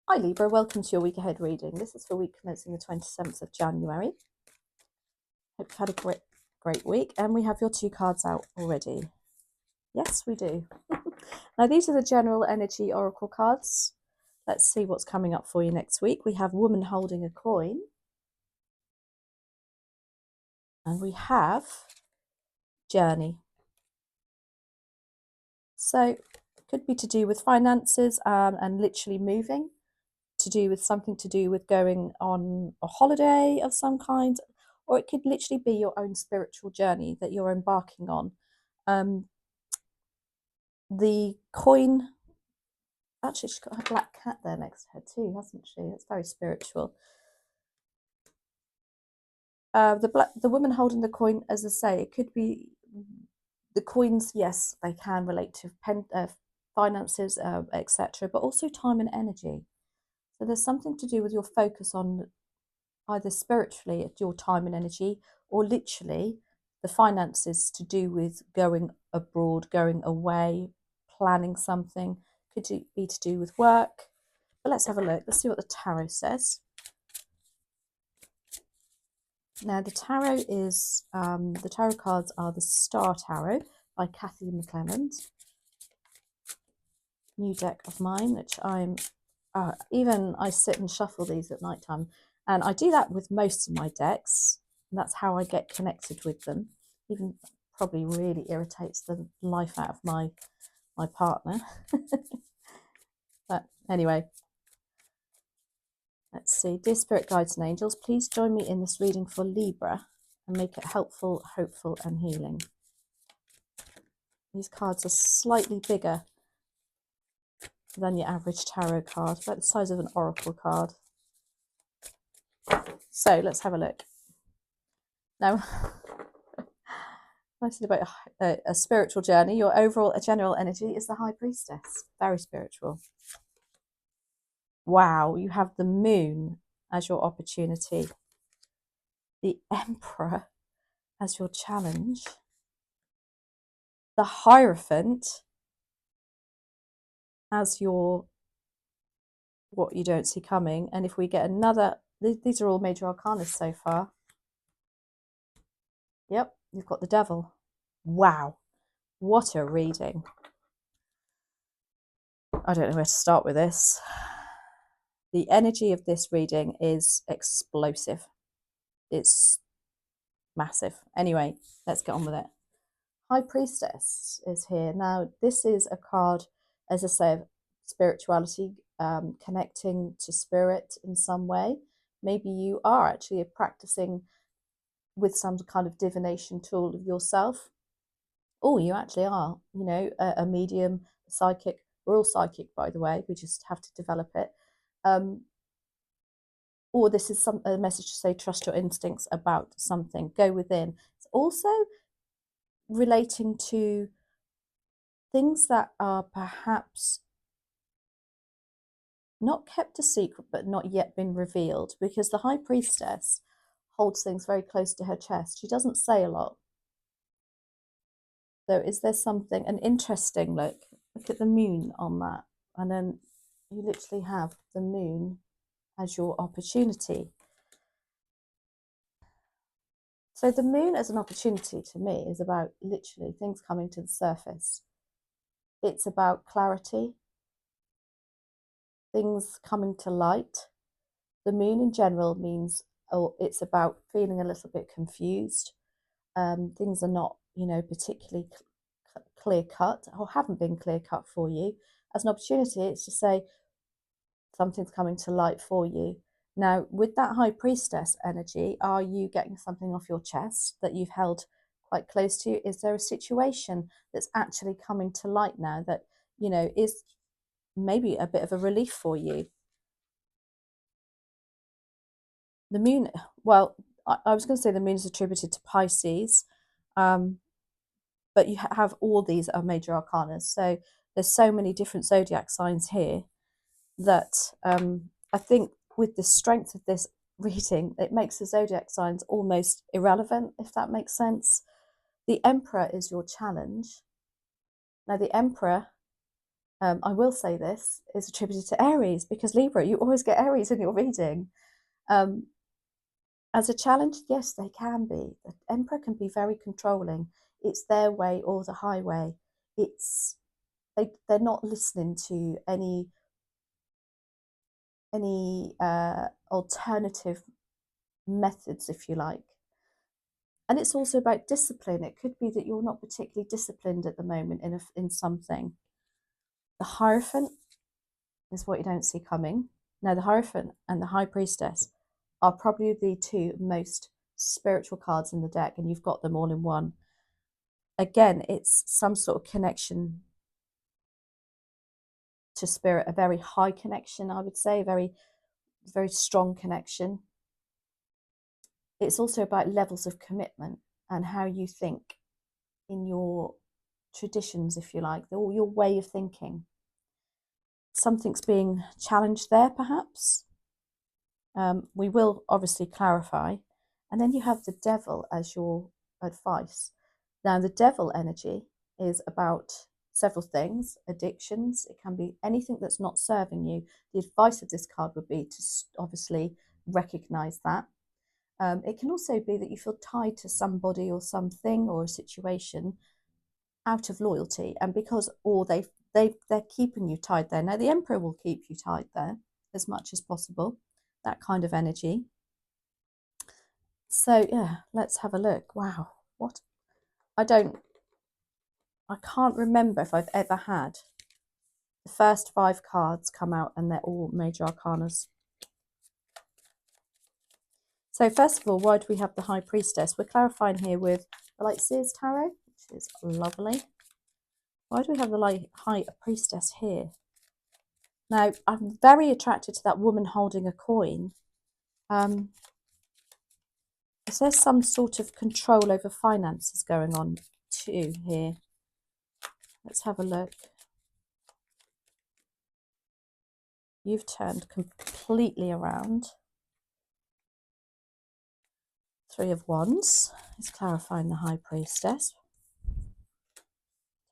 Hi Libra, welcome to your week ahead reading. This is for week commencing the 27th of January. Hope you've had a great week, and we have your two cards out already. Yes, we do. Now these are the general energy oracle cards. Let's see what's coming up for you next week. We have Woman Holding a Coin. And we have Journey. So it could be to do with finances and literally moving, to do with something to do with going on a holiday of some kind, or it could literally be your own spiritual journey that you're embarking on. The coin, actually she's got her black cat there next to her too, hasn't she? It's very spiritual. The woman holding the coin, as I say, it could be the coins. Yes, they can relate to finances, etc., but also time and energy. So there's something to do with your focus on either spiritually at your time and energy, or literally the finances to do with going abroad, going away, planning something. Could be to do with work. But let's have a look. Let's see what the tarot says. Now the tarot is the tarot cards are the Star Tarot by Kathy McClelland. New deck of mine, which I'm even I sit and shuffle these at night time, and I do that with most of my decks, and that's how I get connected with them. Even probably really irritates the life out of my partner. But anyway, let's see. Dear Spirit Guides and Angels, please join me in this reading for Libra and make it helpful, hopeful and healing. These cards are slightly bigger than your average tarot card, about the size of an oracle card. So let's have a look. Now, I said about a spiritual journey, your overall general energy is the High Priestess. Very spiritual. Wow, you have the Moon as your opportunity, the Emperor as your challenge, the Hierophant as your what you don't see coming. And if we get another, these are all major arcanas so far. Yep, you've got the Devil. Wow, what a reading. I don't know where to start with this. The energy of this reading is explosive. It's massive. Anyway, let's get on with it. High Priestess is here. Now, this is a card, as I say, spirituality, connecting to spirit in some way. Maybe you are actually practicing with some kind of divination tool of yourself. Oh, you actually are, you know, a medium, a psychic. We're all psychic, by the way. We just have to develop it. Or this is a message to say, trust your instincts about something. Go within. It's also relating to things that are perhaps not kept a secret, but not yet been revealed, because the High Priestess holds things very close to her chest. She doesn't say a lot. So is there something, an interesting look at the Moon on that, and then you literally have the Moon as your opportunity. So the Moon as an opportunity to me is about literally things coming to the surface. It's about clarity, things coming to light. The Moon in general means, it's about feeling a little bit confused. Things are not, you know, particularly clear cut, or haven't been clear cut for you. As an opportunity, it's to say something's coming to light for you. Now, with that High Priestess energy, are you getting something off your chest that you've held quite close to you? Is there a situation that's actually coming to light now that, you know, is maybe a bit of a relief for you? The Moon, well, I was going to say the Moon is attributed to Pisces, but you have all these are major arcanas. So there's so many different zodiac signs here that I think with the strength of this reading, it makes the zodiac signs almost irrelevant, if that makes sense. The Emperor is your challenge. Now, the Emperor I will say this is attributed to Aries, because Libra, you always get Aries in your reading. As a challenge, yes, they can be. The Emperor can be very controlling. It's their way or the highway. They're not listening to any alternative methods, if you like. And it's also about discipline. It could be that you're not particularly disciplined at the moment in something. The Hierophant is what you don't see coming. Now, the Hierophant and the High Priestess are probably the two most spiritual cards in the deck, and you've got them all in one. Again, it's some sort of connection to spirit, a very high connection, I would say, a very, very strong connection. It's also about levels of commitment and how you think in your traditions, if you like, your way of thinking. Something's being challenged there, perhaps. We will obviously clarify. And then you have the Devil as your advice. Now, the Devil energy is about several things: addictions. It can be anything that's not serving you. The advice of this card would be to obviously recognize that. It can also be that you feel tied to somebody or something or a situation out of loyalty, and because they're keeping you tied there. Now, the Emperor will keep you tied there as much as possible, that kind of energy. So yeah, let's have a look. Wow, what I can't remember if I've ever had the first 5 cards come out and they're all major arcanas. So first of all, why do we have the High Priestess? We're clarifying here with the like Seers Tarot, which is lovely. Why do we have the High Priestess here? Now, I'm very attracted to that woman holding a coin. Is there some sort of control over finances going on too here? Let's have a look. You've turned completely around. 3 of Wands is clarifying the High Priestess.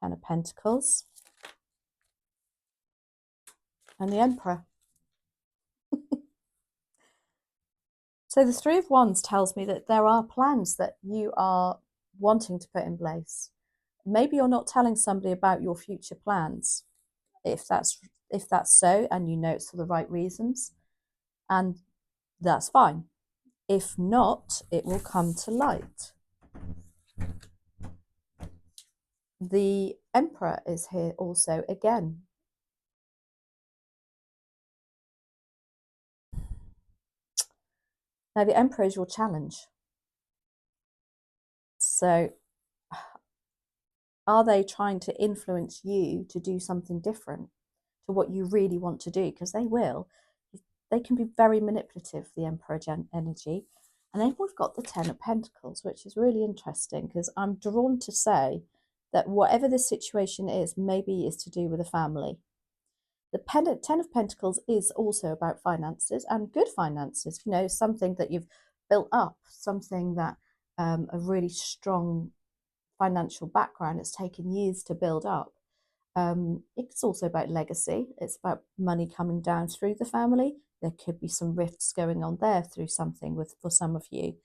10 of Pentacles. And the Emperor. So the 3 of Wands tells me that there are plans that you are wanting to put in place. Maybe you're not telling somebody about your future plans, if that's so, and you know it's for the right reasons, and that's fine. If not, it will come to light. The Emperor is here also again. Now, the Emperor is your challenge. So, are they trying to influence you to do something different to what you really want to do? Because they will. They can be very manipulative, the Emperor energy. And then we've got the 10 of Pentacles, which is really interesting, because I'm drawn to say that whatever the situation is, maybe is to do with a family. The 10 of Pentacles is also about finances, and good finances, you know, something that you've built up, something that a really strong financial background. It's taken years to build up. It's also about legacy. It's about money coming down through the family. There could be some rifts going on there through something for some of you.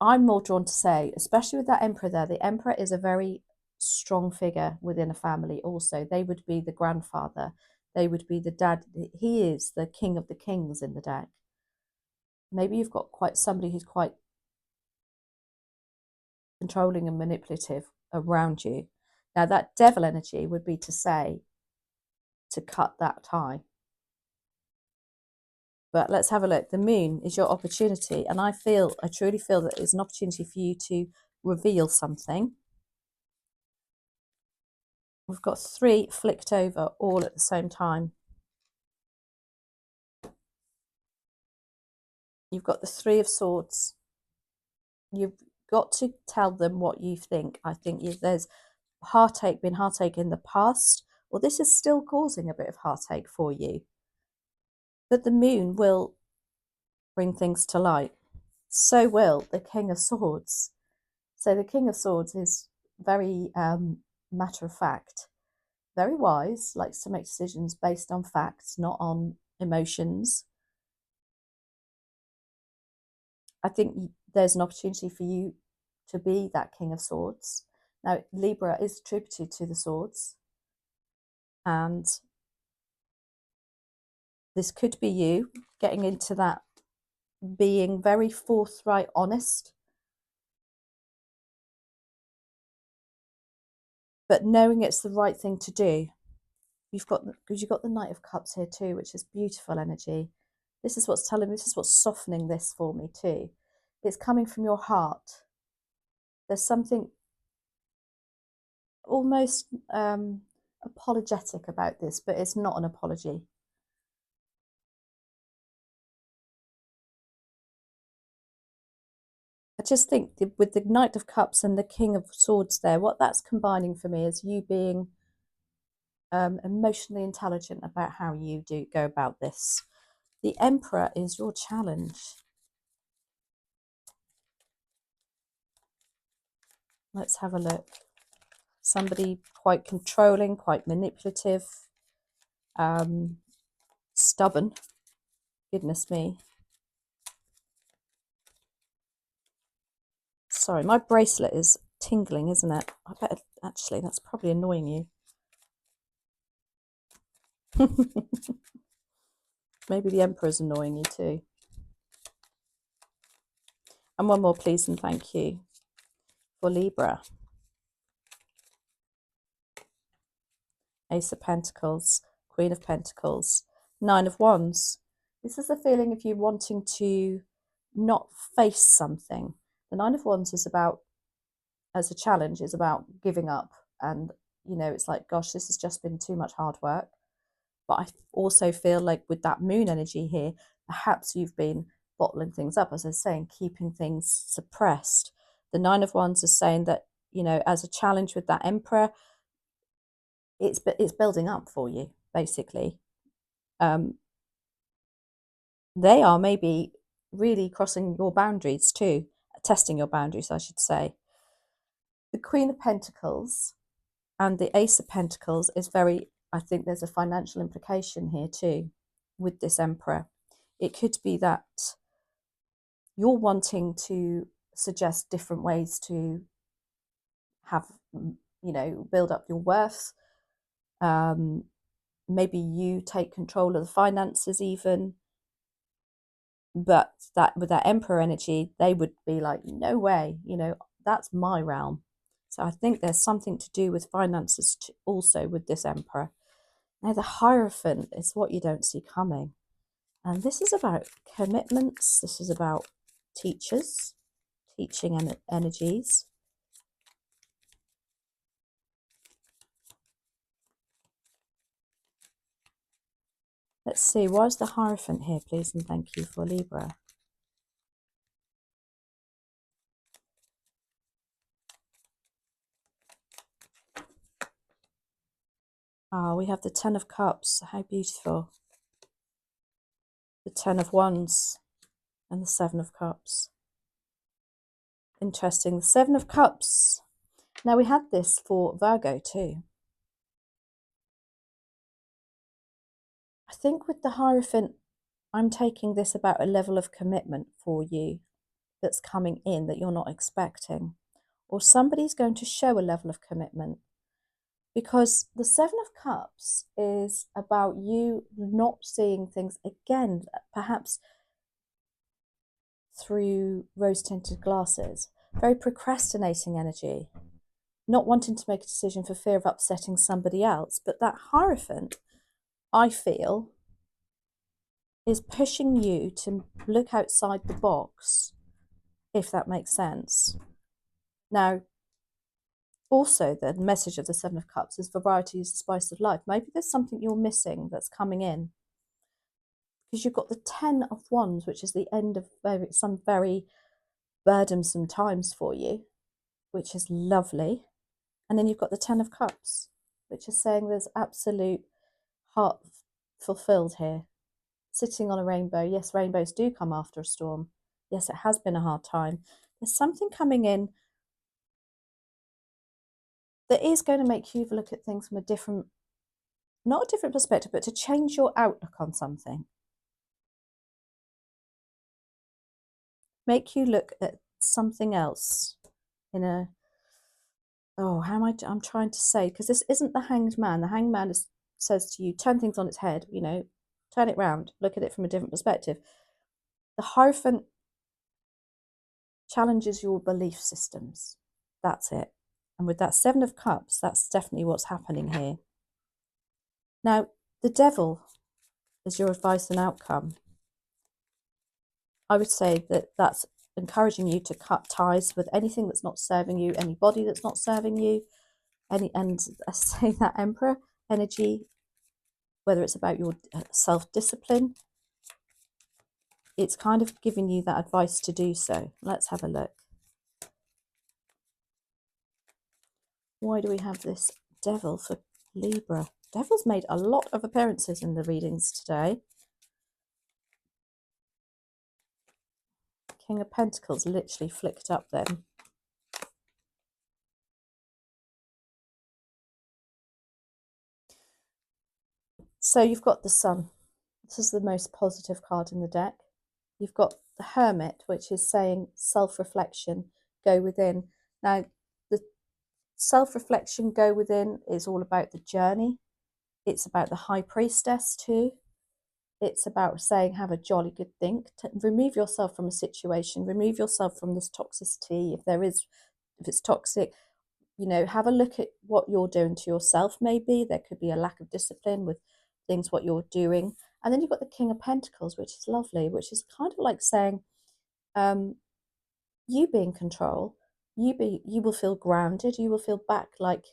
I'm more drawn to say, especially with that Emperor there, the Emperor is a very strong figure within a family also. They would be the grandfather. They would be the dad. He is the king of the kings in the deck. Maybe you've got somebody who's quite controlling and manipulative around you. Now, that Devil energy would be to say to cut that tie. But let's have a look. The Moon is your opportunity, and I truly feel that it's an opportunity for you to reveal something. We've got 3 flicked over all at the same time. You've got the 3 of Swords. You've got to tell them what you think. I think there's been heartache in the past, or this is still causing a bit of heartache for you. But the Moon will bring things to light. So will the King of Swords. So the King of Swords is very matter of fact, very wise, likes to make decisions based on facts, not on emotions. I think there's an opportunity for you to be that King of Swords. Now, Libra is attributed to the swords, and this could be you getting into that, being very forthright, honest, but knowing it's the right thing to do. Because you've got the Knight of Cups here too, which is beautiful energy. This is what's telling me, this is what's softening this for me too. It's coming from your heart. There's something almost apologetic about this, but it's not an apology. I just think with the Knight of Cups and the King of Swords there, what that's combining for me is you being emotionally intelligent about how you go about this. The Emperor is your challenge. Let's have a look. Somebody quite controlling, quite manipulative, stubborn. Goodness me. Sorry, my bracelet is tingling, isn't it? I bet actually that's probably annoying you. Maybe the Emperor's annoying you too. And one more, please, and thank you for Libra. Ace of Pentacles, Queen of Pentacles, Nine of Wands. This is a feeling of you wanting to not face something. The Nine of Wands is about, as a challenge, is about giving up. And, you know, it's like, gosh, this has just been too much hard work. But I also feel like with that moon energy here, perhaps you've been bottling things up, as I was saying, keeping things suppressed. The Nine of Wands is saying that, you know, as a challenge with that Emperor, it's building up for you, basically. They are maybe really crossing your boundaries too, testing your boundaries, I should say. The Queen of Pentacles and the Ace of Pentacles is very, I think there's a financial implication here too with this Emperor. It could be that you're wanting to suggest different ways to have, you know, build up your worth. Maybe you take control of the finances even. But that with that Emperor energy, they would be like, no way, you know, that's my realm. So I think there's something to do with finances also with this Emperor. Now the Hierophant is what you don't see coming. And this is about commitments. This is about teachers, teaching energies. Let's see, why is the Hierophant here, please, and thank you for Libra. Ah, we have the Ten of Cups. How beautiful. The Ten of Wands and the Seven of Cups. Interesting. The Seven of Cups. Now we had this for Virgo too. I think with the Hierophant, I'm taking this about a level of commitment for you that's coming in that you're not expecting. Or somebody's going to show a level of commitment. Because the Seven of Cups is about you not seeing things again, perhaps through rose-tinted glasses. Very procrastinating energy. Not wanting to make a decision for fear of upsetting somebody else. But that Hierophant, I feel, is pushing you to look outside the box, if that makes sense. Now, also the message of the Seven of Cups is variety is the spice of life. Maybe there's something you're missing that's coming in. Because you've got the Ten of Wands, which is the end of some very burdensome times for you, which is lovely. And then you've got the Ten of Cups, which is saying there's absolute heart fulfilled here. Sitting on a rainbow. Yes, rainbows do come after a storm. Yes, it has been a hard time. There's something coming in that is going to make you look at things from a different, not a different perspective, but to change your outlook on something. Make you look at something else in a, oh, how am I'm trying to say, because this isn't the Hanged Man. The Hanged Man says to you, turn things on its head, you know, turn it round, look at it from a different perspective. The Hierophant challenges your belief systems. That's it. And with that Seven of Cups, that's definitely what's happening here. Now, the Devil is your advice and outcome. I would say that that's encouraging you to cut ties with anything that's not serving you, anybody that's not serving you, and I say that Emperor energy, whether it's about your self-discipline, it's kind of giving you that advice to do so. Let's have a look. Why do we have this Devil for Libra? Devil's made a lot of appearances in the readings today. King of Pentacles literally flicked up then. So you've got the Sun. This is the most positive card in the deck. You've got the Hermit, which is saying self-reflection, go within. Now, the self-reflection, go within is all about the journey. It's about the High Priestess too. It's about saying, have a jolly good think. Remove yourself from a situation. Remove yourself from this toxicity. If it's toxic, you know, have a look at what you're doing to yourself. Maybe there could be a lack of discipline with things, what you're doing. And then you've got the King of Pentacles, which is lovely, which is kind of like saying, you be in control. You will feel grounded. You will feel back like,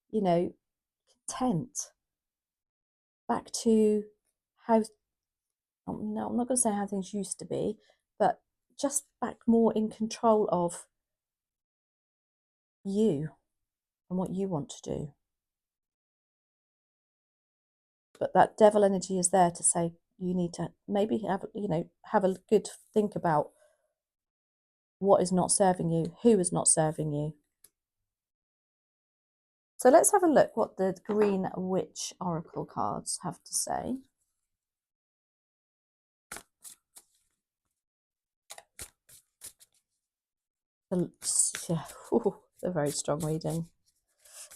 you know, content. Back to how, no, I'm not going to say how things used to be, but just back more in control of you and what you want to do. But that Devil energy is there to say you need to maybe have a good think about what is not serving you, who is not serving you. So let's have a look what the Green Witch Oracle cards have to say. Yeah, a very strong reading.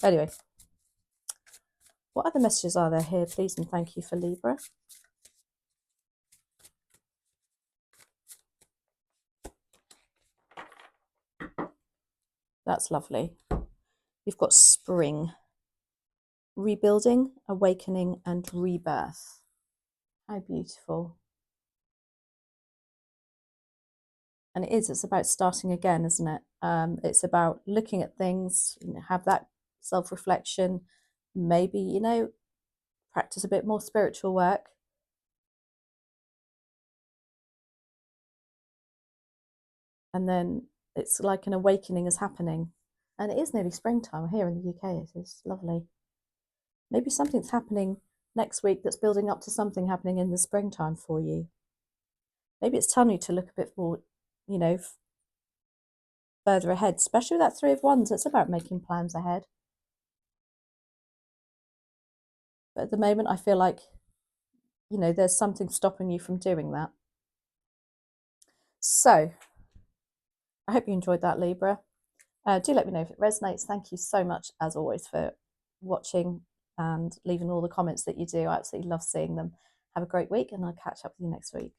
Anyway, what other messages are there here, please and thank you, for Libra? That's lovely. You've got spring, rebuilding, awakening, and rebirth. How beautiful. And it's about starting again, isn't it? It's about looking at things, you know, have that self-reflection, maybe, you know, practice a bit more spiritual work. And then it's like an awakening is happening. And it is nearly springtime here in the UK. It is lovely. Maybe something's happening next week that's building up to something happening in the springtime for you. Maybe it's telling you to look a bit more, you know, further ahead, especially with that Three of Wands. It's about making plans ahead. But at the moment, I feel like, you know, there's something stopping you from doing that. So I hope you enjoyed that, Libra. Do let me know if it resonates. Thank you so much, as always, for watching and leaving all the comments that you do. I absolutely love seeing them. Have a great week, and I'll catch up with you next week.